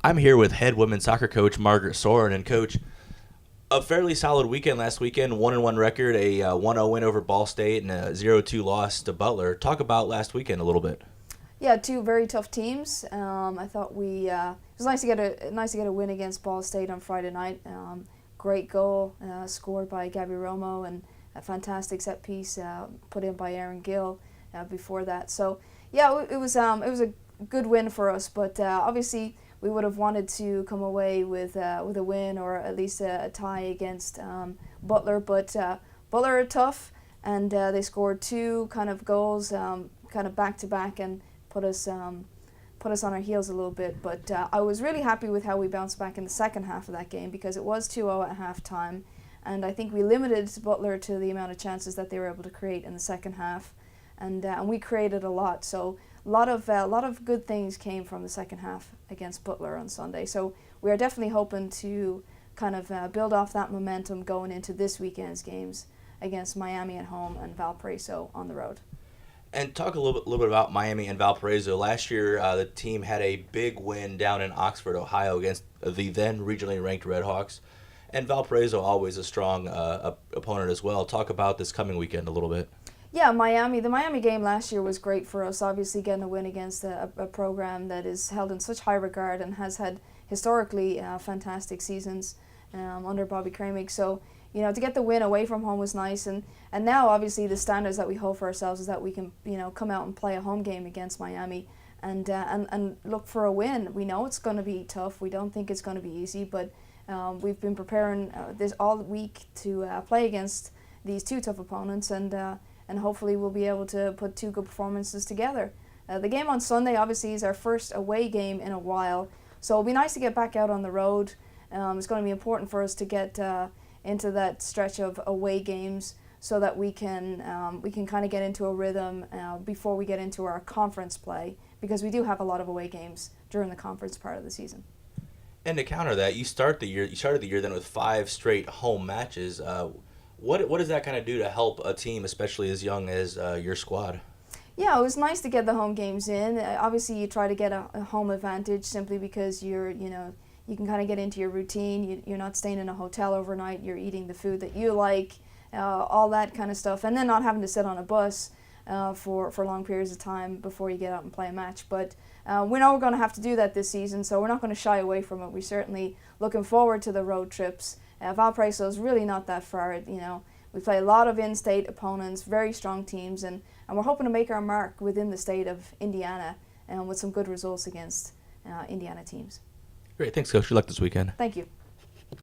I'm here with head women's soccer coach Margaret Soren. And coach, a fairly solid weekend last weekend, 1-1 record, a 1-0 win over Ball State, and a 0-2 loss to Butler. Talk about last weekend a little bit. Yeah, two very tough teams. I thought it was nice to get a win against Ball State on Friday night. Great goal scored by Gabby Romo, and a fantastic set piece put in by Erin Gill before that. So yeah, it was a good win for us. But obviously we would have wanted to come away with a win, or at least a tie against Butler. But Butler are tough, and they scored two kind of goals, kind of back to back, and put us on our heels a little bit. But I was really happy with how we bounced back in the second half of that game, because it was 2-0 at halftime, and I think we limited Butler to the amount of chances that they were able to create in the second half, and we created a lot. So a lot of good things came from the second half against Butler on Sunday. So we are definitely hoping to kind of build off that momentum going into this weekend's games against Miami at home and Valparaiso on the road. And talk a little bit about Miami and Valparaiso. Last year, the team had a big win down in Oxford, Ohio, against the then regionally ranked Redhawks. And Valparaiso, always a strong opponent as well. Talk about this coming weekend a little bit. Yeah, Miami. The Miami game last year was great for us. Obviously, getting a win against a program that is held in such high regard and has had historically fantastic seasons under Bobby Kremig. So, to get the win away from home was nice. And now, obviously, the standards that we hold for ourselves is that we can, come out and play a home game against Miami and look for a win. We know it's going to be tough. We don't think it's going to be easy, but we've been preparing this all week to play against these two tough opponents, and hopefully we'll be able to put two good performances together. The game on Sunday obviously is our first away game in a while, so it'll be nice to get back out on the road. It's going to be important for us to get into that stretch of away games, so that we can kind of get into a rhythm before we get into our conference play, because we do have a lot of away games during the conference part of the season. And to counter that, you started the year then with 5 straight home matches. What does that kind of do to help a team, especially as young as your squad? Yeah, it was nice to get the home games in. Obviously, you try to get a home advantage simply because you can kind of get into your routine. You're not staying in a hotel overnight. You're eating the food that you like, all that kind of stuff, and then not having to sit on a bus for long periods of time before you get out and play a match. But we know we're going to have to do that this season, so we're not going to shy away from it. We're certainly looking forward to the road trips. Valparaiso is really not that far. We play a lot of in-state opponents, very strong teams, and we're hoping to make our mark within the state of Indiana with some good results against Indiana teams. Great. Thanks, Coach. Good luck this weekend. Thank you.